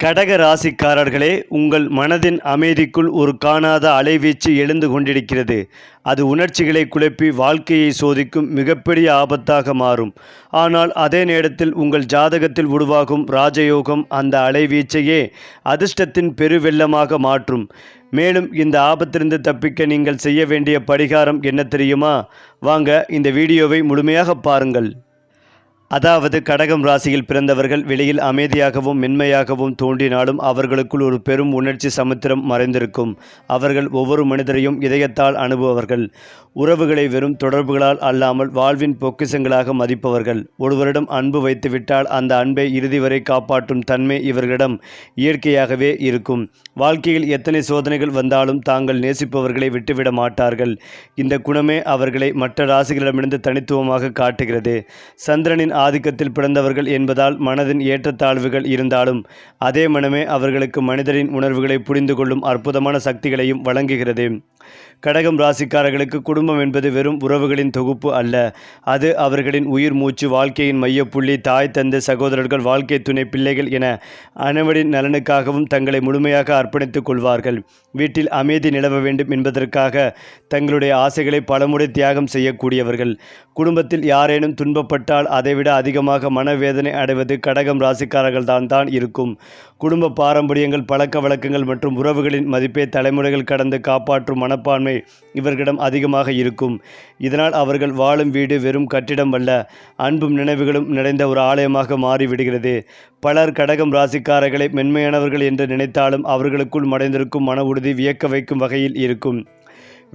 கடக ராசிக்காரர்களே, உங்கள் மனதின் அமைதிக்குள் ஒரு காணாத அலைவீச்சு எழுந்து கொண்டிருக்கிறது. அது உணர்ச்சிகளை குழப்பி வாழ்க்கையை சோதிக்கும் மிகப்பெரிய ஆபத்தாக மாறும். ஆனால் அதே நேரத்தில் உங்கள் ஜாதகத்தில் உருவாகும் ராஜயோகம் அந்த அலைவீச்சையே அதிர்ஷ்டத்தின் பெருவெள்ளமாக மாற்றும். மேலும் இந்த ஆபத்திலிருந்து தப்பிக்க நீங்கள் செய்ய வேண்டிய பரிகாரம் என்ன தெரியுமா? வாங்க இந்த வீடியோவை முழுமையாக பாருங்கள். அதாவது கடகம் ராசியில் பிறந்தவர்கள் வெளியில் அமைதியாகவும் மென்மையாகவும் தோன்றினாலும் அவர்களுக்குள் ஒரு பெரும் உணர்ச்சி சமுத்திரம் மறைந்திருக்கும். அவர்கள் ஒவ்வொரு மனிதரையும் இதயத்தால் அனுபவர்கள். உறவுகளை வெறும் தொடர்புகளால் அல்லாமல் வாழ்வின் பொக்கிஷங்களாக மதிப்பவர்கள். ஒருவரிடம் அன்பு வைத்துவிட்டால் அந்த அன்பை இறுதி வரை காப்பாற்றும் தன்மை இவர்களிடம் இயற்கையாகவே இருக்கும். வாழ்க்கையில் எத்தனை சோதனைகள் வந்தாலும் தாங்கள் நேசிப்பவர்களை விட்டுவிட மாட்டார்கள். இந்த குணமே அவர்களை மற்ற ராசிகளிடமிருந்து தனித்துவமாக காட்டுகிறது. சந்திரனின் ஆதிக்கத்தில் பிறந்தவர்கள் என்பதால் மனதின் ஏற்றத்தாழ்வுகள் இருந்தாலும் அதே மனமே அவர்களுக்கு மனிதரின் உணர்வுகளை புரிந்து கொள்ளும் அற்புதமான சக்திகளையும் வழங்குகிறது. கடகம் ராசிக்காரர்களுக்கு குடும்பம் என்பது வெறும் உறவுகளின் தொகுப்பு அல்ல. அது அவர்களின் உயிர் மூச்சு, வாழ்க்கையின் மையப்புள்ளி. தாய், தந்தை, சகோதரர்கள், வாழ்க்கை துணை, பிள்ளைகள் என அனைவரின் நலனுக்காகவும் தங்களை முழுமையாக அர்ப்பணித்துக் கொள்வார்கள். வீட்டில் அமைதி நிலவ வேண்டும் என்பதற்காக தங்களுடைய ஆசைகளை பலமுறை தியாகம் செய்யக்கூடியவர்கள். குடும்பத்தில் யாரேனும் துன்பப்பட்டால் அதைவிட அதிகமாக மனவேதனை அடைவது கடகம் ராசிக்காரர்கள் தான் இருக்கும். குடும்ப பாரம்பரியங்கள், பழக்க வழக்கங்கள் மற்றும் உறவுகளின் மதிப்பை தலைமுறைகள் கடந்து காப்பாற்றும் மனப்பான்மை இவர்களிடம் அதிகமாக இருக்கும். இதனால் அவர்கள் வாழும் வீடு வெறும் கட்டிடம் அல்ல, அன்பும் நினைவுகளும் நிறைந்த ஒரு ஆலயமாக மாறிவிடுகிறது. பலர் கடகம் ராசிக்காரர்களை மென்மையானவர்கள் என்று நினைத்தாலும் அவர்களுக்குள் மறைந்திருக்கும் மன உறுதி வியக்க வைக்கும் வகையில் இருக்கும்.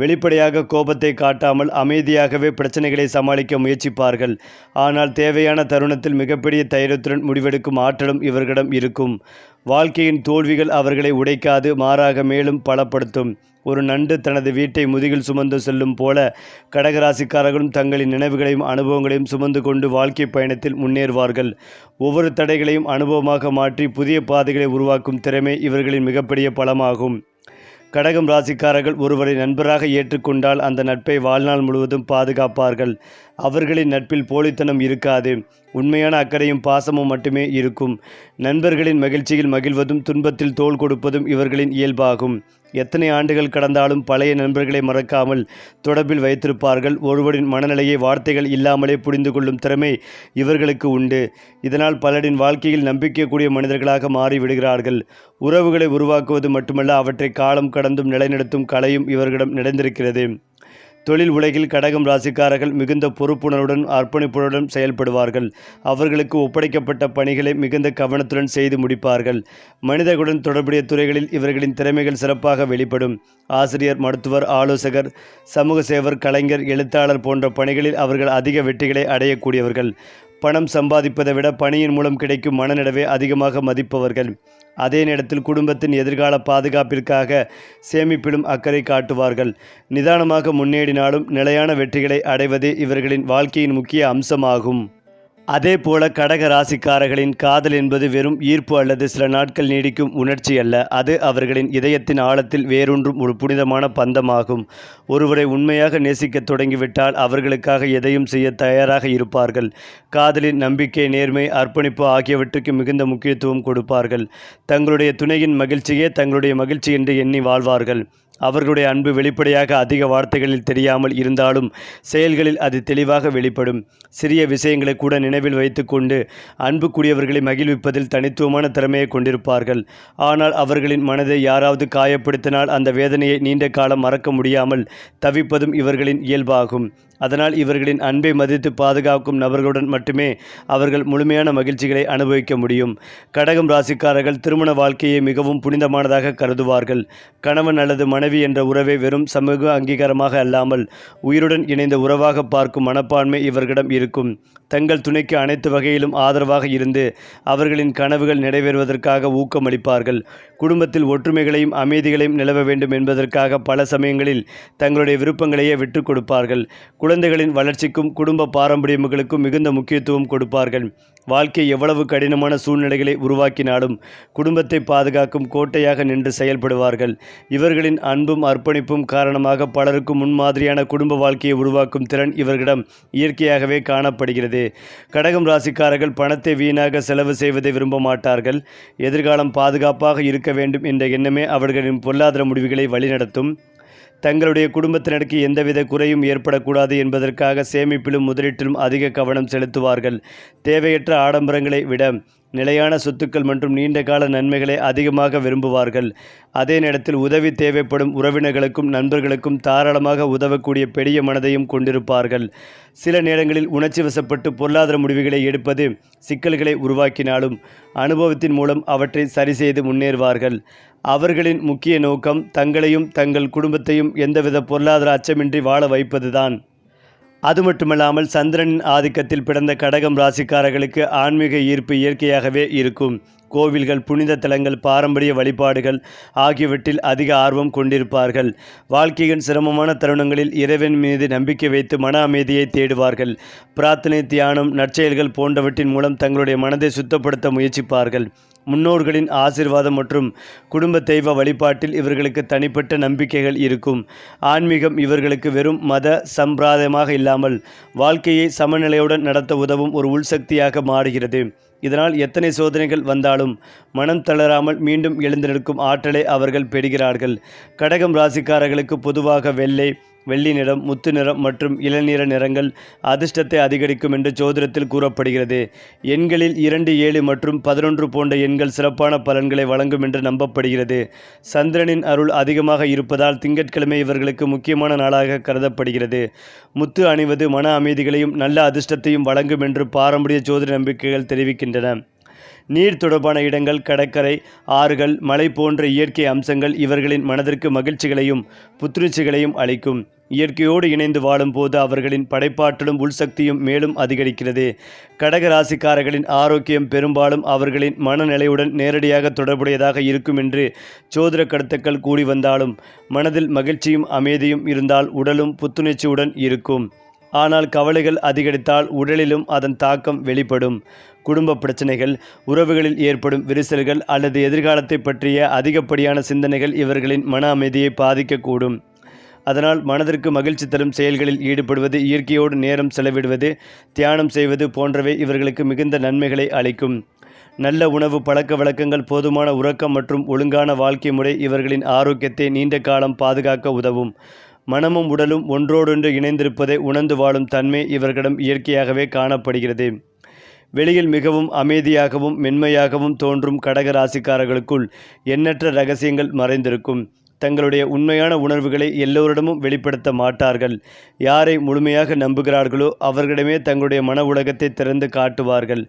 வெளிப்படையாக கோபத்தை காட்டாமல் அமைதியாகவே பிரச்சனைகளை சமாளிக்க முயற்சிப்பார்கள். ஆனால் தேவையான தருணத்தில் மிகப்பெரிய தைரியத்துடன் முடிவெடுக்கும் ஆற்றலும் இவர்களிடம் இருக்கும். வாழ்க்கையின் தோல்விகள் அவர்களை உடைக்காது, மாறாக மேலும் பலப்படுத்தும். ஒரு நண்டு தனது வீட்டை முதுகில் சுமந்து செல்லும் போல கடகராசிக்காரர்களும் தங்களின் நினைவுகளையும் அனுபவங்களையும் சுமந்து கொண்டு வாழ்க்கை பயணத்தில் முன்னேறுவார்கள். ஒவ்வொரு தடைகளையும் அனுபவமாக மாற்றி புதிய பாதைகளை உருவாக்கும் திறமை இவர்களின் மிகப்பெரிய பலமாகும். கடகம் ராசிக்காரர்கள் ஒருவரை நண்பராக ஏற்றுக்கொண்டால் அந்த நட்பை வாழ்நாள் முழுவதும் பாதுகாப்பார்கள். அவர்களின் நட்பில் போலித்தனம் இருக்காது, உண்மையான அக்கறையும் பாசமும் மட்டுமே இருக்கும். நண்பர்களின் மகிழ்ச்சியில் மகிழ்வதும் துன்பத்தில் தோள் கொடுப்பதும் இவர்களின் இயல்பாகும். எத்தனை ஆண்டுகள் கடந்தாலும் பழைய நண்பர்களை மறக்காமல் தொடர்பில் வைத்திருப்பார்கள். ஒருவரின் மனநிலையை வார்த்தைகள் இல்லாமலே புரிந்து கொள்ளும் திறமை இவர்களுக்கு உண்டு. இதனால் பலரின் வாழ்க்கையில் நம்பிக்கைக்கூடிய மனிதர்களாக மாறிவிடுகிறார்கள். உறவுகளை உருவாக்குவது மட்டுமல்ல, அவற்றை காலம் கடந்தும் நிலைநிறுத்தும் கலையும் இவர்களிடம் நிறைந்திருக்கிறது. தொழில் உலகில் கடகம் ராசிக்காரர்கள் மிகுந்த பொறுப்புணர்வுடன் அர்ப்பணிப்புடன் செயல்படுவார்கள். அவர்களுக்கு ஒப்படைக்கப்பட்ட பணிகளை மிகுந்த கவனத்துடன் செய்து முடிப்பார்கள். மனிதர்களுடன் தொடர்புடைய துறைகளில் இவர்களின் திறமைகள் சிறப்பாக வெளிப்படும். ஆசிரியர், மருத்துவர், ஆலோசகர், சமூக சேவர், கலைஞர், எழுத்தாளர் போன்ற பணிகளில் அவர்கள் அதிக வெற்றிகளை அடையக்கூடியவர்கள். பணம் சம்பாதிப்பதை விட பணியின் மூலம் கிடைக்கும் மனநிறைவை அதிகமாக மதிப்பவர்கள். அதே நேரத்தில் குடும்பத்தின் எதிர்கால பாதுகாப்பிற்காக சேமிப்பிலும் அக்கறை காட்டுவார்கள். நிதானமாக முன்னேறினாலும் நிலையான வெற்றிகளை அடைவதே இவர்களின் வாழ்க்கையின் முக்கிய அம்சமாகும். அதே போல கடக ராசிக்காரர்களின் காதல் என்பது வெறும் ஈர்ப்பு அல்லது சில நாட்கள் நீடிக்கும் உணர்ச்சி அல்ல. அது அவர்களின் இதயத்தின் ஆழத்தில் வேரூன்றும் ஒரு புனிதமான பந்தமாகும். ஒருவரை உண்மையாக நேசிக்க தொடங்கிவிட்டால் அவர்களுக்காக எதையும் செய்ய தயாராக இருப்பார்கள். காதலின் நம்பிக்கை, நேர்மை, அர்ப்பணிப்பு ஆகியவற்றுக்கு மிகுந்த முக்கியத்துவம் கொடுப்பார்கள். தங்களுடைய துணையின் மகிழ்ச்சியே தங்களுடைய மகிழ்ச்சி என்று எண்ணி வாழ்வார்கள். அவர்களுடைய அன்பு வெளிப்படையாக அதிக வார்த்தைகளில் தெரியாமல் இருந்தாலும் செயல்களில் அது தெளிவாக வெளிப்படும். சிறிய விஷயங்களை கூட நினைவில் வைத்து கொண்டு அன்புக்குரியவர்களை மகிழ்விப்பதில் தனித்துவமான திறமையை கொண்டிருப்பார்கள். ஆனால் அவர்களின் மனதை யாராவது காயப்படுத்தினால் அந்த வேதனையை நீண்ட காலம் மறக்க முடியாமல் தவிப்பதும் இவர்களின் இயல்பாகும். அதனால் இவர்களின் அன்பை மதித்து பாதுகாக்கும் நபர்களுடன் மட்டுமே அவர்கள் முழுமையான மகிழ்ச்சிகளை அனுபவிக்க முடியும். கடகம் ராசிக்காரர்கள் திருமண வாழ்க்கையை மிகவும் புனிதமானதாக கருதுவார்கள். கணவன் அல்லது மனைவி என்ற உறவை வெறும் சமூக அங்கீகாரமாக அல்லாமல் உயிருடன் இணைந்த உறவாக பார்க்கும் மனப்பான்மை இவர்களிடம் இருக்கும். தங்கள் துணைக்கு அனைத்து வகையிலும் ஆதரவாக இருந்து அவர்களின் கனவுகள் நிறைவேறுவதற்காக ஊக்கமளிப்பார்கள். குடும்பத்தில் ஒற்றுமைகளையும் அமைதிகளையும் நிலவ வேண்டும் என்பதற்காக பல சமயங்களில் தங்களுடைய விருப்பங்களையே விட்டுக் கொடுப்பார்கள். குழந்தைகளின் வளர்ச்சிக்கும் குடும்ப பாரம்பரியங்களுக்கும் மிகுந்த முக்கியத்துவம் கொடுப்பார்கள். வாழ்க்கை எவ்வளவு கடினமான சூழ்நிலைகளை உருவாக்கினாலும் குடும்பத்தை பாதுகாக்கும் கோட்டையாக நின்று செயல்படுவார்கள். இவர்களின் அன்பும் அர்ப்பணிப்பும் காரணமாக பலருக்கு முன்மாதிரியான குடும்ப வாழ்க்கையை உருவாக்கும் திறன் இவர்களிடம் இயற்கையாகவே காணப்படுகிறது. கடகம் ராசிக்காரர்கள் பணத்தை வீணாக செலவு செய்வதை விரும்ப மாட்டார்கள். எதிர்காலம் பாதுகாப்பாக இருக்க வேண்டும் என்ற எண்ணமே அவர்களின் பொருளாதார முடிவுகளை வழிநடத்தும். தங்களுடைய குடும்பத்தினருக்கு எந்தவித குறையும் ஏற்படக்கூடாது என்பதற்காக சேமிப்பிலும் முதலீட்டிலும் அதிக கவனம் செலுத்துவார்கள். தேவையற்ற ஆடம்பரங்களை விட நிலையான சொத்துக்கள் மற்றும் நீண்டகால நன்மைகளை அதிகமாக விரும்புவார்கள். அதே நேரத்தில் உதவி தேவைப்படும் உறவினர்களுக்கும் நண்பர்களுக்கும் தாராளமாக உதவக்கூடிய பெரிய மனதையும் கொண்டிருப்பார்கள். சில நேரங்களில் உணர்ச்சி வசப்பட்டு பொருளாதார முடிவுகளை எடுப்பது சிக்கல்களை உருவாக்கினாலும் அனுபவத்தின் மூலம் அவற்றை சரிசெய்து முன்னேறுவார்கள். அவர்களின் முக்கிய நோக்கம் தங்களையும் தங்கள் குடும்பத்தையும் எந்தவித பொருளாதார அச்சமின்றி வாழ வைப்பதுதான். அது மட்டுமல்லாமல் சந்திரனின் ஆதிக்கத்தில் பிறந்த கடகம் ராசிக்காரர்களுக்கு ஆன்மீக ஈர்ப்பு இயற்கையாகவே இருக்கும். கோவில்கள், புனித தலங்கள், பாரம்பரிய வழிபாடுகள் ஆகியவற்றில் அதிக ஆர்வம் கொண்டிருப்பார்கள். வாழ்க்கையின் சிரமமான தருணங்களில் இறைவன் மீது நம்பிக்கை வைத்து மன அமைதியை தேடுவார்கள். பிரார்த்தனை, தியானம், நற்செயல்கள் போன்றவற்றின் மூலம் தங்களுடைய மனதை சுத்தப்படுத்த முயற்சிப்பார்கள். முன்னோர்களின் ஆசீர்வாதம் மற்றும் குடும்ப தெய்வ வழிபாட்டில் இவர்களுக்கு தனிப்பட்ட நம்பிக்கைகள் இருக்கும். ஆன்மீகம் இவர்களுக்கு வெறும் மத சம்பிரதாயமாக இல்லாமல் வாழ்க்கையை சமநிலையுடன் நடத்த உதவும் ஒரு உள்சக்தியாக மாறுகிறது. இதனால் எத்தனை சோதனைகள் வந்தாலும் மனம் தளராமல் மீண்டும் எழுந்து நிற்கும் ஆற்றலை அவர்கள் பெறுகிறார்கள். கடகம் ராசிக்காரர்களுக்கு பொதுவாக வெள்ளி நிறம், முத்து நிறம் மற்றும் இளநீல நிறங்கள் அதிர்ஷ்டத்தை அதிகரிக்கும் என்று ஜோதிடத்தில் கூறப்படுகிறது. எண்களில் 2, 7 மற்றும் 11 போன்ற எண்கள் சிறப்பான பலன்களை வழங்கும் என்று நம்பப்படுகிறது. சந்திரனின் அருள் அதிகமாக இருப்பதால் திங்கட்கிழமை இவர்களுக்கு முக்கியமான நாளாக கருதப்படுகிறது. முத்து அணிவது மன அமைதிகளையும் நல்ல அதிர்ஷ்டத்தையும் வழங்கும் என்று பாரம்பரிய ஜோதிட நம்பிக்கைகள் தெரிவிக்கின்றன. நீர் தொடர்பான இடங்கள், கடற்கரை, ஆறுகள், மலை போன்ற இயற்கை அம்சங்கள் இவர்களின் மனதிற்கு மகிழ்ச்சிகளையும் புத்துணர்ச்சிகளையும் அளிக்கும். இயற்கையோடு இணைந்து வாழும்போது அவர்களின் படைப்பாற்றலும் உள்சக்தியும் மேலும் அதிகரிக்கிறது. கடக ராசிக்காரர்களின் ஆரோக்கியம் பெரும்பாலும் அவர்களின் மனநிலையுடன் நேரடியாக தொடர்புடையதாக இருக்கும் என்று ஜோதிட கருத்துக்கள் கூறி வந்தாலும் மனதில் மகிழ்ச்சியும் அமைதியும் இருந்தால் உடலும் புத்துணர்ச்சியுடன் இருக்கும். ஆனால் கவலைகள் அதிகரித்தால் உடலிலும் அதன் தாக்கம் வெளிப்படும். குடும்ப பிரச்சனைகள், உறவுகளில் ஏற்படும் விரிசல்கள் அல்லது எதிர்காலத்தை பற்றிய அதிகப்படியான சிந்தனைகள் இவர்களின் மன அமைதியை பாதிக்கக்கூடும். அதனால் மனதிற்கு மகிழ்ச்சி தரும் செயல்களில் ஈடுபடுவது, இயற்கையோடு நேரம் செலவிடுவது, தியானம் செய்வது போன்றவை இவர்களுக்கு மிகுந்த நன்மைகளை அளிக்கும். நல்ல உணவு பழக்க வழக்கங்கள், போதுமான உறக்கம் மற்றும் ஒழுங்கான வாழ்க்கை முறை இவர்களின் ஆரோக்கியத்தை நீண்ட காலம் பாதுகாக்க உதவும். மனமும் உடலும் ஒன்றோடொன்று இணைந்திருப்பதை உணர்ந்து வாழும் தன்மை இவர்களிடம் இயற்கையாகவே காணப்படுகிறது. வெளியில் மிகவும் அமைதியாகவும் மென்மையாகவும் தோன்றும் கடக ராசிக்காரர்களுக்குள் எண்ணற்ற இரகசியங்கள் மறைந்திருக்கும். தங்களுடைய உண்மையான உணர்வுகளை எல்லோரிடமும் வெளிப்படுத்த மாட்டார்கள். யாரை முழுமையாக நம்புகிறார்களோ அவர்களிடமே தங்களுடைய மன உலகத்தை திறந்து காட்டுவார்கள்.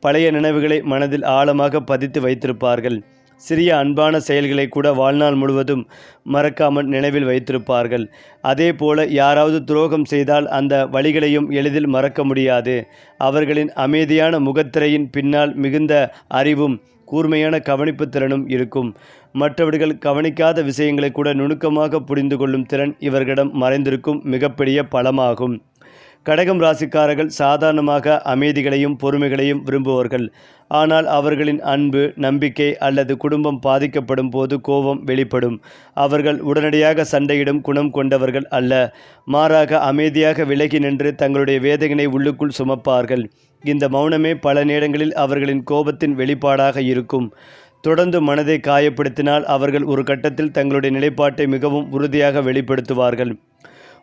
பழைய நினைவுகளை மனதில் ஆழமாக பதித்து வைத்திருப்பார்கள். சிறிய அன்பான செயல்களை கூட வாழ்நாள் முழுவதும் மறக்காமல் நினைவில் வைத்திருப்பார்கள். அதே போல யாராவது துரோகம் செய்தால் அந்த வழிகளையும் எளிதில் மறக்க முடியாது. அவர்களின் அமைதியான முகத்திரையின் பின்னால் மிகுந்த அறிவும் கூர்மையான கவனிப்பு திறனும் இருக்கும். மற்றவர்கள் கவனிக்காத விஷயங்களை கூட நுணுக்கமாக புரிந்து கொள்ளும் திறன் இவர்களிடம் மறைந்திருக்கும் மிகப்பெரிய பலமாகும். கடகம் ராசிக்காரர்கள் சாதாரணமாக அமைதிகளையும் பொறுமைகளையும் விரும்புவார்கள். ஆனால் அவர்களின் அன்பு, நம்பிக்கை அல்லது குடும்பம் பாதிக்கப்படும் போது கோபம் வெளிப்படும். அவர்கள் உடனடியாக சண்டையிடும் குணம் கொண்டவர்கள் அல்ல. மாறாக அமைதியாக விலகி நின்று தங்களுடைய வேதனையை உள்ளுக்குள் சுமப்பார்கள். இந்த மௌனமே பல நேரங்களில் அவர்களின் கோபத்தின் வெளிப்பாடாக இருக்கும். தொடர்ந்து மனதை காயப்படுத்தினால் அவர்கள் ஒரு கட்டத்தில் தங்களுடைய நிலைப்பாட்டை மிகவும் உறுதியாக வெளிப்படுத்துவார்கள்.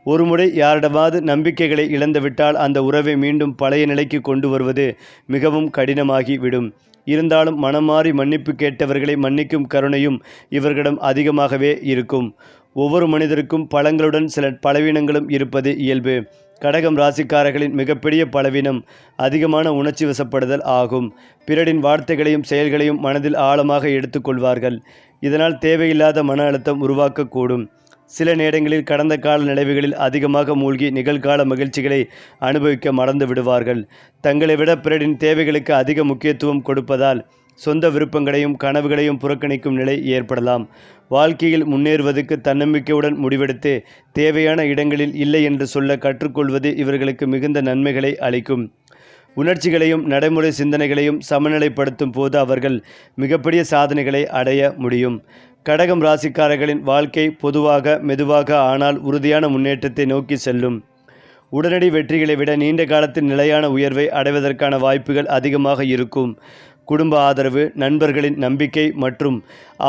ஒருமுறை யாரிடமாவது நம்பிக்கைகளை இழந்துவிட்டால் அந்த உறவை மீண்டும் பழைய நிலைக்கு கொண்டு வருவது மிகவும் கடினமாகி விடும். இருந்தாலும் மனம் மாறி மன்னிப்பு கேட்டவர்களை மன்னிக்கும் கருணையும் இவர்களிடம் அதிகமாகவே இருக்கும். ஒவ்வொரு மனிதருக்கும் பலங்களுடன் சில பலவீனங்களும் இருப்பது இயல்பு. கடகம் ராசிக்காரர்களின் மிகப்பெரிய பலவீனம் அதிகமான உணர்ச்சி வசப்படுதல் ஆகும். பிறரின் வார்த்தைகளையும் செயல்களையும் மனதில் ஆழமாக எடுத்துக்கொள்வார்கள். இதனால் தேவையில்லாத மன அழுத்தம் உருவாக்கக்கூடும். சில நேரங்களில் கடந்த கால நினைவுகளில் அதிகமாக மூழ்கி நிகழ்கால மகிழ்ச்சிகளை அனுபவிக்க மறந்து விடுவார்கள். தங்களை விட பிறரின் தேவைகளுக்கு அதிக முக்கியத்துவம் கொடுப்பதால் சொந்த விருப்பங்களையும் கனவுகளையும் புறக்கணிக்கும் நிலை ஏற்படலாம். வாழ்க்கையில் முன்னேறுவதற்கு தன்னம்பிக்கையுடன் முடிவெடுத்து தேவையான இடங்களில் இல்லை என்று சொல்ல கற்றுக்கொள்வது இவர்களுக்கு மிகுந்த நன்மைகளை அளிக்கும். உணர்ச்சிகளையும் நடைமுறை சிந்தனைகளையும் சமநிலைப்படுத்தும் போது அவர்கள் மிகப்பெரிய சாதனைகளை அடைய முடியும். கடகம் ராசிக்காரர்களின் வாழ்க்கை பொதுவாக மெதுவாக ஆனால் உறுதியான முன்னேற்றத்தை நோக்கி செல்லும். உடனடி வெற்றிகளை விட நீண்ட காலத்தில் நிலையான உயர்வை அடைவதற்கான வாய்ப்புகள் அதிகமாக இருக்கும். குடும்ப ஆதரவு, நண்பர்களின் நம்பிக்கை மற்றும்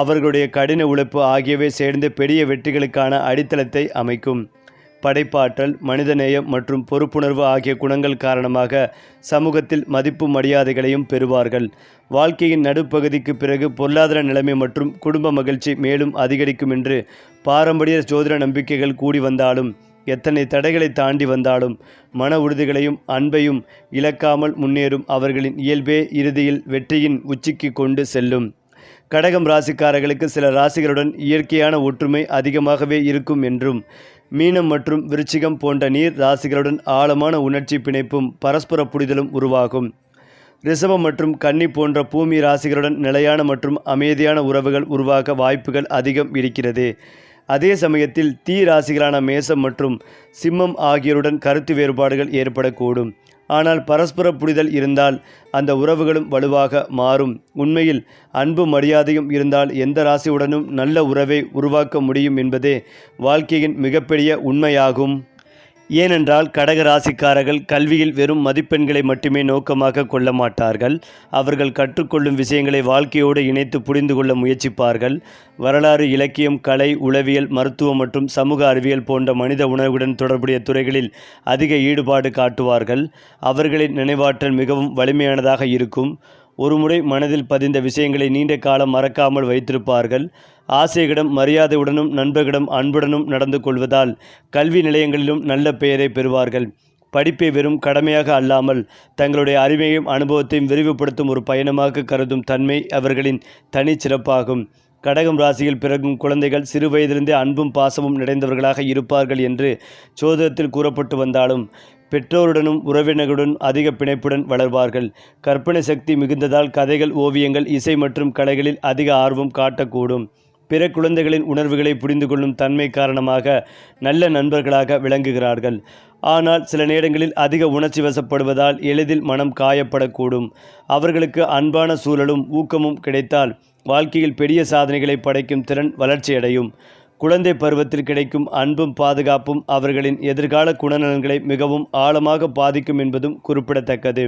அவர்களுடைய கடின உழைப்பு ஆகியவை சேர்ந்து பெரிய வெற்றிகளுக்கான அடித்தளத்தை அமைக்கும். படைப்பாற்றல், மனிதநேயம் மற்றும் பொறுப்புணர்வு ஆகிய குணங்கள் காரணமாக சமூகத்தில் மதிப்பு மரியாதைகளையும் பெறுவார்கள். வாழ்க்கையின் நடுப்பகுதிக்கு பிறகு பொருளாதார நிலைமை மற்றும் குடும்ப மகிழ்ச்சி மேலும் அதிகரிக்கும் என்று பாரம்பரிய ஜோதிட நம்பிக்கைகள் கூடி வந்தாலும், எத்தனை தடைகளை தாண்டி வந்தாலும் மன உறுதிகளையும் அன்பையும் இழக்காமல் முன்னேறும் அவர்களின் இயல்பே இறுதியில் வெற்றியின் உச்சிக்கு கொண்டு செல்லும். கடகம் ராசிக்காரர்களுக்கு சில ராசிகளுடன் இயற்கையான ஒற்றுமை அதிகமாகவே இருக்கும் என்றும், மீனம் மற்றும் விருச்சிகம் போன்ற நீர் ராசிகளுடன் ஆழமான உணர்ச்சி பிணைப்பும் பரஸ்பர புரிதலும் உருவாகும். ரிஷபம் மற்றும் கன்னி போன்ற பூமி ராசிகளுடன் நிலையான மற்றும் அமைதியான உறவுகள் உருவாக வாய்ப்புகள் அதிகம் இருக்கிறது. அதே சமயத்தில் தீ ராசிகளான மேசம் மற்றும் சிம்மம் ஆகியோருடன் கருத்து வேறுபாடுகள் ஏற்படக்கூடும். ஆனால் பரஸ்பர புரிதல் இருந்தால் அந்த உறவுகளும் வலுவாக மாறும். உண்மையில் அன்பு மரியாதையும் இருந்தால் எந்த ராசியுடனும் நல்ல உறவை உருவாக்க முடியும் என்பதே வாழ்க்கையின் மிகப்பெரிய உண்மையாகும். ஏனென்றால் கடக ராசிக்காரர்கள் கல்வியில் வெறும் மதிப்பெண்களை மட்டுமே நோக்கமாக கொள்ள மாட்டார்கள். அவர்கள் கற்றுக்கொள்ளும் விஷயங்களை வாழ்க்கையோடு இணைத்து புரிந்து கொள்ள முயற்சிப்பார்கள். வரலாறு, இலக்கியம், கலை, உளவியல், மருத்துவம் மற்றும் சமூக அறிவியல் போன்ற மனித உணர்வுடன் தொடர்புடைய துறைகளில் அதிக ஈடுபாடு காட்டுவார்கள். அவர்களின் நினைவாற்றல் மிகவும் வலிமையானதாக இருக்கும். ஒருமுறை மனதில் பதிந்த விஷயங்களை நீண்ட காலம் மறக்காமல் வைத்திருப்பார்கள். ஆசைகளிடம் மரியாதையுடனும் நண்பர்களிடம் அன்புடனும் நடந்து கொள்வதால் கல்வி நிலையங்களிலும் நல்ல பெயரை பெறுவார்கள். படிப்பை வெறும் கடமையாக அல்லாமல் தங்களுடைய அறிவையும் அனுபவத்தையும் விரிவுபடுத்தும் ஒரு பயணமாக கருதும் தன்மை அவர்களின் தனிச்சிறப்பாகும். கடகம் ராசியில் பிறகும் குழந்தைகள் சிறு வயதிலிருந்தே அன்பும் பாசமும் நிறைந்தவர்களாக இருப்பார்கள் என்று ஜோதிடத்தில் கூறப்பட்டு வந்தாலும், பெற்றோருடனும் உறவினர்களுடன் அதிக பிணைப்புடன் வளர்வார்கள். கற்பனை சக்தி மிகுந்ததால் கதைகள், ஓவியங்கள், இசை மற்றும் கலைகளில் அதிக ஆர்வம் காட்டக்கூடும். பிற குழந்தைகளின் உணர்வுகளை புரிந்து கொள்ளும் தன்மை காரணமாக நல்ல நண்பர்களாக விளங்குகிறார்கள். ஆனால் சில நேரங்களில் அதிக உணர்ச்சி வசப்படுவதால் எளிதில் மனம் காயப்படக்கூடும். அவர்களுக்கு அன்பான சூழலும் ஊக்கமும் கிடைத்தால் வாழ்க்கையில் பெரிய சாதனைகளை படைக்கும் திறன் வளர்ச்சியடையும். குழந்தை பருவத்தில் கிடைக்கும் அன்பும் பாதுகாப்பும் அவர்களின் எதிர்கால குணநலன்களை மிகவும் ஆழமாக பாதிக்கும் என்பதும் குறிப்பிடத்தக்கது.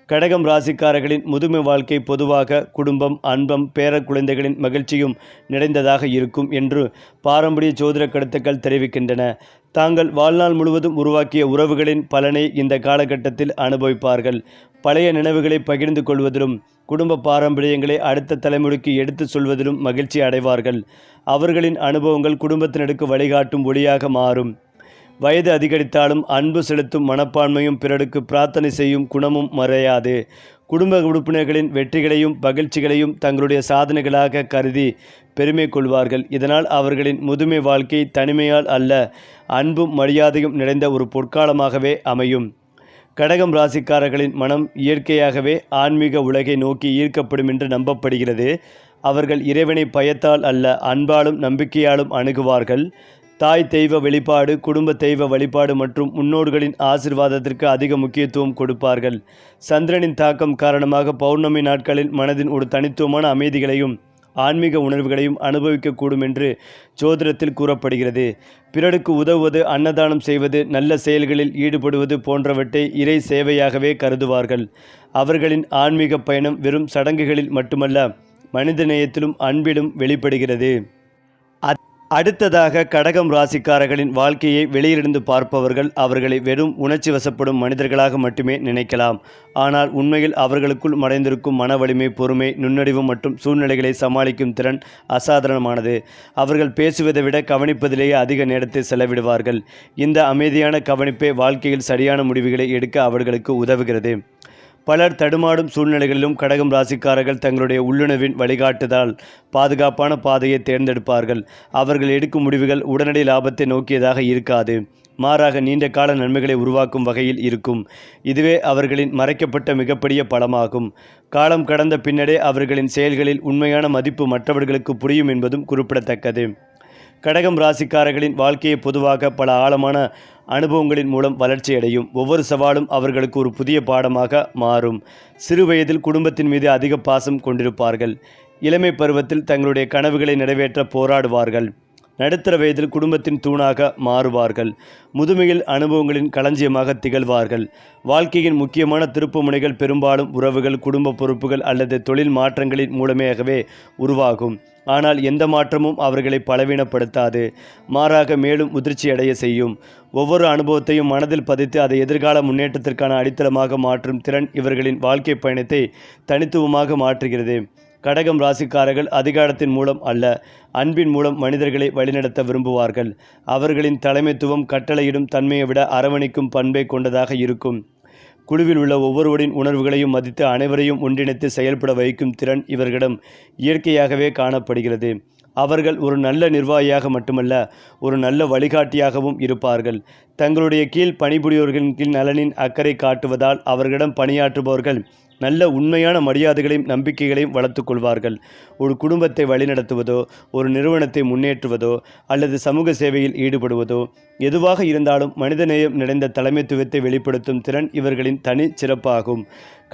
கடகம் ராசிக்காரர்களின் முதுமை வாழ்க்கை பொதுவாக குடும்பம், அன்பம், பேர குழந்தைகளின் மகிழ்ச்சியும் நிறைந்ததாக இருக்கும் என்று பாரம்பரிய ஜோதிட கருத்துக்கள் தெரிவிக்கின்றன. தாங்கள் வாழ்நாள் முழுவதும் உருவாக்கிய உறவுகளின் பலனை இந்த காலகட்டத்தில் அனுபவிப்பார்கள். பழைய நினைவுகளை பகிர்ந்து கொள்வதிலும் குடும்ப பாரம்பரியங்களை அடுத்த தலைமுறைக்கு எடுத்து சொல்வதிலும் மகிழ்ச்சி அடைவார்கள். அவர்களின் அனுபவங்கள் குடும்பத்தினருக்கு வழிகாட்டும் ஒளியாக மாறும். வயது அதிகரித்தாலும் அன்பு செலுத்தும் மனப்பான்மையும் பிறருக்கு பிரார்த்தனை செய்யும் குணமும் மறையாது. குடும்ப உறுப்பினர்களின் வெற்றிகளையும் மகிழ்ச்சிகளையும் தங்களுடைய சாதனைகளாக கருதி பெருமை கொள்வார்கள். இதனால் அவர்களின் முதுமை வாழ்க்கை தனிமையால் அல்ல, அன்பும் மரியாதையும் நிறைந்த ஒரு பொற்காலமாகவே அமையும். கடகம் ராசிக்காரர்களின் மனம் இயற்கையாகவே ஆன்மீக உலகை நோக்கி ஈர்க்கப்படும் என்று நம்பப்படுகிறது. அவர்கள் இறைவனை பயத்தால் அல்ல, அன்பாலும் நம்பிக்கையாலும் அணுகுவார்கள். தாய் தெய்வ வெளிப்பாடு, குடும்ப தெய்வ வழிபாடு மற்றும் முன்னோர்களின் ஆசீர்வாதத்திற்கு அதிக முக்கியத்துவம் கொடுப்பார்கள். சந்திரனின் தாக்கம் காரணமாக பௌர்ணமி நாட்களில் மனதின் ஒரு தனித்துவமான அமைதிகளையும் ஆன்மீக உணர்வுகளையும் அனுபவிக்கக்கூடும் என்று ஜோதிடத்தில் கூறப்படுகிறது. பிறருக்கு உதவுவது, அன்னதானம் செய்வது, நல்ல செயல்களில் ஈடுபடுவது போன்றவற்றை இறை சேவையாகவே கருதுவார்கள். அவர்களின் ஆன்மீக பயணம் வெறும் சடங்குகளில் மட்டுமல்ல, மனிதநேயத்திலும் அன்பிலும் வெளிப்படுகிறது. அடுத்ததாக கடகம் ராசிக்காரர்களின் வாழ்க்கையை வெளியிலிருந்து பார்ப்பவர்கள் அவர்களை வெறும் உணர்ச்சி வசப்படும் மனிதர்களாக மட்டுமே நினைக்கலாம். ஆனால் உண்மையில் அவர்களுக்குள் மறைந்திருக்கும் மன வலிமை, பொறுமை, நுண்ணறிவு மற்றும் சூழ்நிலைகளை சமாளிக்கும் திறன் அசாதாரணமானது. அவர்கள் பேசுவதை விட கவனிப்பதிலேயே அதிக நேரத்தை செலவிடுவார்கள். இந்த அமைதியான கவனிப்பே வாழ்க்கையில் சரியான முடிவுகளை எடுக்க அவர்களுக்கு உதவுகிறது. பலர் தடுமாடும் சூழ்நிலைகளிலும் கடகம் ராசிக்காரர்கள் தங்களுடைய உள்ளுணர்வின் வழிகாட்டுதல் பாதுகாப்பான பாதையை தேர்ந்தெடுப்பார்கள். அவர்கள் எடுக்கும் முடிவுகள் உடனடி லாபத்தை நோக்கியதாக இருக்காது, மாறாக நீண்ட கால நன்மைகளை உருவாக்கும் வகையில் இருக்கும். இதுவே அவர்களின் மறைக்கப்பட்ட மிகப்பெரிய பலமாகும். காலம் கடந்த பின்னரே அவர்களின் செயல்களில் உண்மையான மதிப்பு மற்றவர்களுக்கு புரியும் என்பதும் குறிப்பிடத்தக்கது. கடகம் ராசிக்காரர்களின் வாழ்க்கையை பொதுவாக பல ஆழமான அனுபவங்களின் மூலம் வளர்ச்சியடையும். ஒவ்வொரு சவாலும் அவர்களுக்கு ஒரு புதிய பாடமாக மாறும். சிறு வயதில் குடும்பத்தின் மீது அதிக பாசம் கொண்டிருப்பார்கள். இளமை பருவத்தில் தங்களுடைய கனவுகளை நிறைவேற்ற போராடுவார்கள். நடுத்தர வயதில் குடும்பத்தின் தூணாக மாறுவார்கள். முதுமையில் அனுபவங்களின் களஞ்சியமாக திகழ்வார்கள். வாழ்க்கையின் முக்கியமான திருப்புமுனைகள் பெரும்பாலும் உறவுகள், குடும்ப பொறுப்புகள் அல்லது தொழில் மாற்றங்களின் மூலமாகவே உருவாகும். ஆனால் எந்த மாற்றமும் அவர்களை பலவீனப்படுத்தாது, மாறாக மேலும் முதிர்ச்சியடைய செய்யும். ஒவ்வொரு அனுபவத்தையும் மனதில் பதித்து அதை எதிர்கால முன்னேற்றத்திற்கான அடித்தளமாக மாற்றும் திறன் இவர்களின் வாழ்க்கை பயணத்தை தனித்துவமாக மாற்றுகிறது. கடகம் ராசிக்காரர்கள் அதிகாரத்தின் மூலம் அல்ல, அன்பின் மூலம் மனிதர்களை வழிநடத்த விரும்புவார்கள். அவர்களின் தலைமைத்துவம் கட்டளையிடும் தன்மையை விட அரவணைக்கும் பண்பை கொண்டதாக இருக்கும். குழுவில் உள்ள ஒவ்வொருவரின் உணர்வுகளையும் மதித்து அனைவரையும் ஒன்றிணைத்து செயல்பட வைக்கும் திறன் இவர்களிடம் இயற்கையாகவே காணப்படுகிறது. அவர்கள் ஒரு நல்ல நிர்வாகியாக மட்டுமல்ல, ஒரு நல்ல வழிகாட்டியாகவும் இருப்பார்கள். தங்களுடைய கீழ் பணிபுரியோர்களின் கீழ் நலனின் அக்கறை காட்டுவதால் அவர்களிடம் பணியாற்றுபவர்கள் நல்ல உண்மையான மரியாதைகளையும் நம்பிக்கைகளையும் வளர்த்து கொள்வார்கள். ஒரு குடும்பத்தை வழிநடத்துவதோ, ஒரு நிறுவனத்தை முன்னேற்றுவதோ அல்லது சமூக சேவையில் ஈடுபடுவதோ எதுவாக இருந்தாலும் மனிதநேயம் நிறைந்த தலைமைத்துவத்தை வெளிப்படுத்தும் திறன் இவர்களின் தனி சிறப்பாகும்.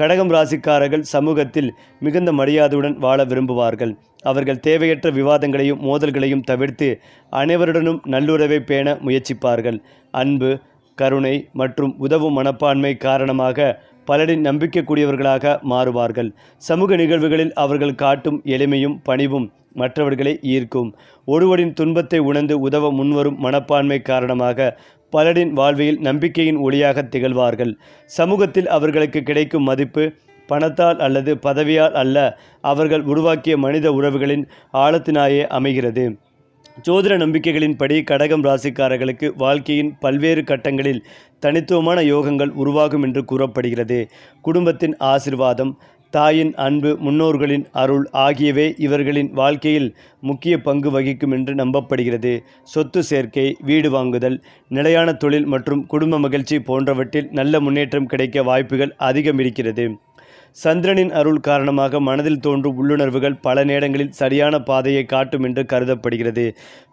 கடகம் ராசிக்காரர்கள் சமூகத்தில் மிகுந்த மரியாதையுடன் வாழ விரும்புவார்கள். அவர்கள் தேவையற்ற விவாதங்களையும் மோதல்களையும் தவிர்த்து அனைவருடனும் நல்லுறவை பேண முயற்சிப்பார்கள். அன்பு, கருணை மற்றும் உதவும் மனப்பான்மை காரணமாக பலரின் நம்பிக்கைக்குரியவர்களாக மாறுவார்கள். சமூக நிகழ்வுகளில் அவர்கள் காட்டும் எளிமையும் பணிவும் மற்றவர்களை ஈர்க்கும். ஒருவரின் துன்பத்தை உணர்ந்து உதவ முன்வரும் மனப்பான்மை காரணமாக பலரின் வாழ்வில் நம்பிக்கையின் ஒளியாக திகழ்வார்கள். சமூகத்தில் அவர்களுக்கு கிடைக்கும் மதிப்பு பணத்தால் அல்லது பதவியால் அல்ல, அவர்கள் உருவாக்கிய மனித உறவுகளின் ஆழத்தினாயே அமைகிறது. ஜோதிட நம்பிக்கைகளின்படி கடகம் ராசிக்காரர்களுக்கு வாழ்க்கையின் பல்வேறு கட்டங்களில் தனித்துவமான யோகங்கள் உருவாகும் என்று கூறப்படுகிறது. குடும்பத்தின் ஆசிர்வாதம், தாயின் அன்பு, முன்னோர்களின் அருள் ஆகியவை இவர்களின் வாழ்க்கையில் முக்கிய பங்கு வகிக்கும் என்று நம்பப்படுகிறது. சொத்து சேர்க்கை, வீடு வாங்குதல், நிலையான தொழில் மற்றும் குடும்ப மகிழ்ச்சி போன்றவற்றில் நல்ல முன்னேற்றம் கிடைக்க வாய்ப்புகள் அதிகம் இருக்கிறது. சந்திரனின் அருள் காரணமாக மனதில் தோன்றும் உள்ளுணர்வுகள் பல நேரங்களில் சரியான பாதையை காட்டும் என்று கருதப்படுகிறது.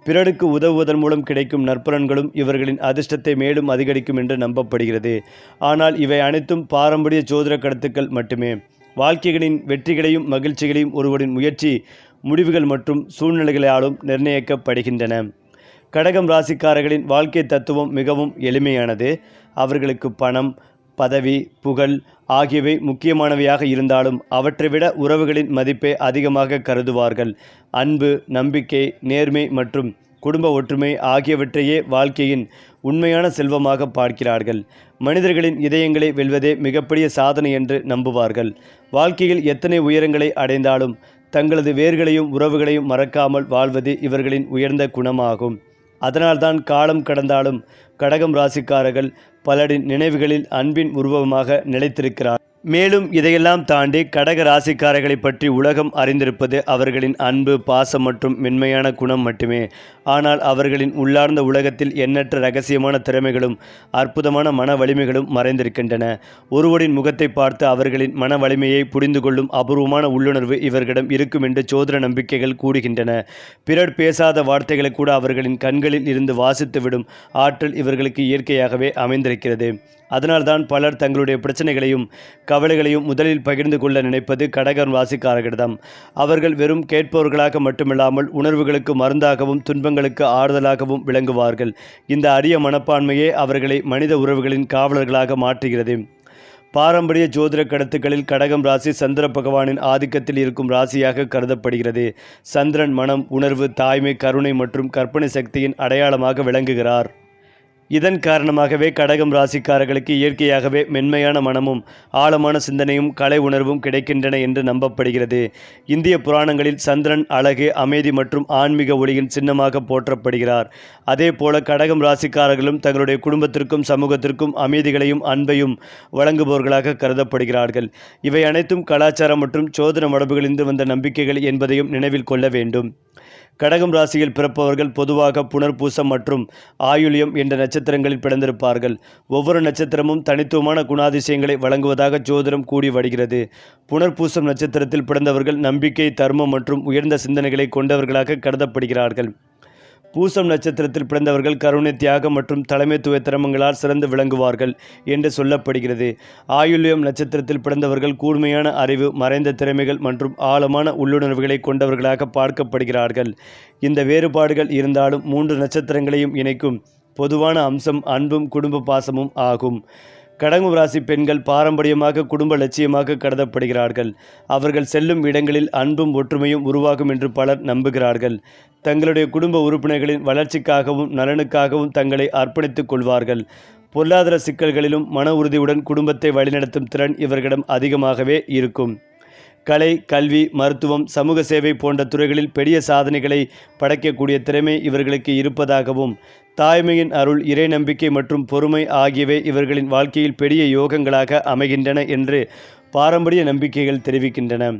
பிறருக்கு உதவுவதன் மூலம் கிடைக்கும் நற்பலன்களும் இவர்களின் அதிர்ஷ்டத்தை மேலும் அதிகரிக்கும் என்று நம்பப்படுகிறது. ஆனால் இவை அனைத்தும் பாரம்பரிய ஜோதிட கருத்துக்கள் மட்டுமே. வாழ்க்கைகளின் வெற்றிகளையும் மகிழ்ச்சிகளையும் ஒருவரின் முயற்சி, முடிவுகள் மற்றும் சூழ்நிலைகளாலும் நிர்ணயிக்கப்படுகின்றன. கடகம் ராசிக்காரர்களின் வாழ்க்கை தத்துவம் மிகவும் எளிமையானது. அவர்களுக்கு பணம், பதவி, புகழ் ஆகியவை முக்கியமானவையாக இருந்தாலும் அவற்றை விட உறவுகளின் மதிப்பை அதிகமாக கருதுவார்கள். அன்பு, நம்பிக்கை, நேர்மை மற்றும் குடும்ப ஒற்றுமை ஆகியவற்றையே வாழ்க்கையின் உண்மையான செல்வமாக பார்க்கிறார்கள். மனிதர்களின் இதயங்களை வெல்வதே மிகப்பெரிய சாதனை என்று நம்புவார்கள். வாழ்க்கையில் எத்தனை உயரங்களை அடைந்தாலும் தங்களது வேர்களையும் உறவுகளையும் மறக்காமல் வாழ்வது இவர்களின் உயர்ந்த குணமாகும். அதனால்தான் காலம் கடந்தாலும் கடகம் ராசிக்காரர்கள் பலரின் நினைவுகளில் அன்பின் உருவமாக நிலைத்திருக்கிறார். மேலும் இதையெல்லாம் தாண்டி கடக ராசிக்காரர்களை பற்றி உலகம் அறிந்திருப்பது அவர்களின் அன்பு, பாசம் மற்றும் மென்மையான குணம் மட்டுமே. ஆனால் அவர்களின் உள்ளார்ந்த உலகத்தில் எண்ணற்ற இரகசியமான திறமைகளும் அற்புதமான மன வலிமைகளும் மறைந்திருக்கின்றன. ஒருவரின் முகத்தை பார்த்து அவர்களின் மன வலிமையை புரிந்து கொள்ளும் அபூர்வமான உள்ளுணர்வு இவர்களிடம் இருக்கும் என்று ஜோதிட நம்பிக்கைகள் கூறுகின்றன. பிறர் பேசாத வார்த்தைகளை கூட அவர்களின் கண்களில் இருந்து வாசித்துவிடும் ஆற்றல் இவர்களுக்கு இயற்கையாகவே அமைந்திருக்கிறது. அதனால்தான் பலர் தங்களுடைய பிரச்சனைகளையும் கவலைகளையும் முதலில் பகிர்ந்து கொள்ள நினைப்பது கடகம் ராசிக்காரர்களிடம். அவர்கள் வெறும் கேட்பவர்களாக மட்டுமில்லாமல் உணர்வுகளுக்கு மருந்தாகவும் துன்பங்களுக்கு ஆறுதலாகவும் விளங்குவார்கள். இந்த அரிய மனப்பான்மையே அவர்களை மனித உறவுகளின் காவலர்களாக மாற்றுகிறது. பாரம்பரிய ஜோதிட கருத்துக்களில் கடகம் ராசி சந்திர பகவானின் ஆதிக்கத்தில் இருக்கும் ராசியாக கருதப்படுகிறது. சந்திரன் மனம், உணர்வு, தாய்மை, கருணை மற்றும் கற்பனை சக்தியின் அடையாளமாக விளங்குகிறார். இதன் காரணமாகவே கடகம் ராசிக்காரர்களுக்கு இயற்கையாகவே மென்மையான மனமும் ஆழமான சிந்தனையும் கலை உணர்வும் கிடைக்கின்றன என்று நம்பப்படுகிறது. இந்திய புராணங்களில் சந்திரன் அழகு, அமைதி மற்றும் ஆன்மீக ஒளியின் சின்னமாக போற்றப்படுகிறார். அதே போல கடகம் ராசிக்காரர்களும் தங்களுடைய குடும்பத்திற்கும் சமூகத்திற்கும் அமைதிகளையும் அன்பையும் வழங்குபவர்களாக கருதப்படுகிறார்கள். இவை அனைத்தும் கலாச்சாரம் மற்றும் ஜோதிட மரபுகளிலிருந்து வந்த நம்பிக்கைகள் என்பதையும் நினைவில் கொள்ள வேண்டும். கடகம் ராசியில் பிறப்பவர்கள் பொதுவாக புனர்பூசம் மற்றும் ஆயுள்யம் என்ற நட்சத்திரங்களில் பிறந்திருப்பார்கள். ஒவ்வொரு நட்சத்திரமும் தனித்துவமான குணாதிசயங்களை வழங்குவதாக ஜோதிடம் கூடி வருகிறது. புனர்பூசம் நட்சத்திரத்தில் பிறந்தவர்கள் நம்பிக்கை, தர்மம் மற்றும் உயர்ந்த சிந்தனைகளை கொண்டவர்களாக கருதப்படுகிறார்கள். பூசம் நட்சத்திரத்தில் பிறந்தவர்கள் கருணை, தியாகம் மற்றும் தலைமைத்துவ திறமங்களால் சிறந்து விளங்குவார்கள் என்று சொல்லப்படுகிறது. ஆயுள்யம் நட்சத்திரத்தில் பிறந்தவர்கள் கூர்மையான அறிவு, மறைந்த திறமைகள் மற்றும் ஆழமான உள்ளுணர்வுகளை கொண்டவர்களாக பார்க்கப்படுகிறார்கள். இந்த வேறுபாடுகள் இருந்தாலும் 3 நட்சத்திரங்களையும் இணைக்கும் பொதுவான அம்சம் அன்பும் குடும்ப பாசமும் ஆகும். கடகம் ராசி பெண்கள் பாரம்பரியமாக குடும்ப லட்சியமாக கருதப்படுகிறார்கள். அவர்கள் செல்லும் இடங்களில் அன்பும் ஒற்றுமையும் உருவாகும் என்று பலர் நம்புகிறார்கள். தங்களுடைய குடும்ப உறுப்பினர்களின் வளர்ச்சிக்காகவும் நலனுக்காகவும் தங்களை அர்ப்பணித்துக் கொள்வார்கள். பொருளாதார சிக்கல்களிலும் மன உறுதியுடன் குடும்பத்தை வழிநடத்தும் திறன் இவர்களிடம் அதிகமாகவே இருக்கும். கலை, கல்வி, மருத்துவம், சமூக சேவை போன்ற துறைகளில் பெரிய சாதனைகளை படைக்கக்கூடிய திறமை இவர்களுக்கு இருப்பதாகவும், தாய்மையின் அருள், இறை நம்பிக்கை மற்றும் பொறுமை ஆகியவை இவர்களின் வாழ்க்கையில் பெரிய யோகங்களாக அமைகின்றன என்று பாரம்பரிய நம்பிக்கைகள் தெரிவிக்கின்றன.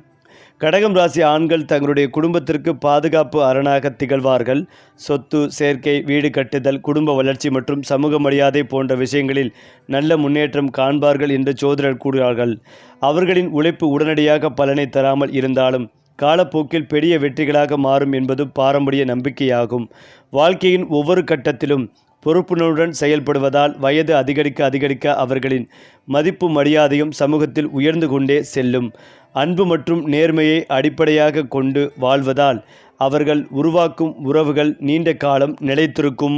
கடகம் ராசி ஆண்கள் தங்களுடைய குடும்பத்திற்கு பாதுகாப்பு அரணாக திகழ்வார்கள். சொத்து சேர்க்கை, வீடு கட்டுதல், குடும்ப வளர்ச்சி மற்றும் சமூக மரியாதை போன்ற விஷயங்களில் நல்ல முன்னேற்றம் காண்பார்கள் என்று ஜோதிடர் கூறுகிறார்கள். அவர்களின் உழைப்பு உடனடியாக பலனை தராமல் இருந்தாலும் காலப்போக்கில் பெரிய வெற்றிகளாக மாறும் என்பது பாரம்பரிய நம்பிக்கையாகும். வாழ்க்கையின் ஒவ்வொரு கட்டத்திலும் பொறுப்புணர்வுடன் செயல்படுவதால் வயது அதிகரிக்க அவர்களின் மதிப்பு மரியாதையும் சமூகத்தில் உயர்ந்து கொண்டே செல்லும். அன்பு மற்றும் நேர்மையை அடிப்படையாக கொண்டு வாழ்வதால் அவர்கள் உருவாக்கும் உறவுகள் நீண்ட காலம் நிலைத்திருக்கும்.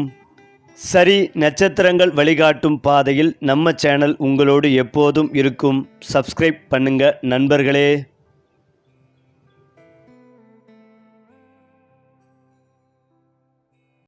சரி, நட்சத்திரங்கள் வழிகாட்டும் பாதையில் நம்ம சேனல் உங்களோடு எப்போதும் இருக்கும். சப்ஸ்கிரைப் பண்ணுங்க நண்பர்களே.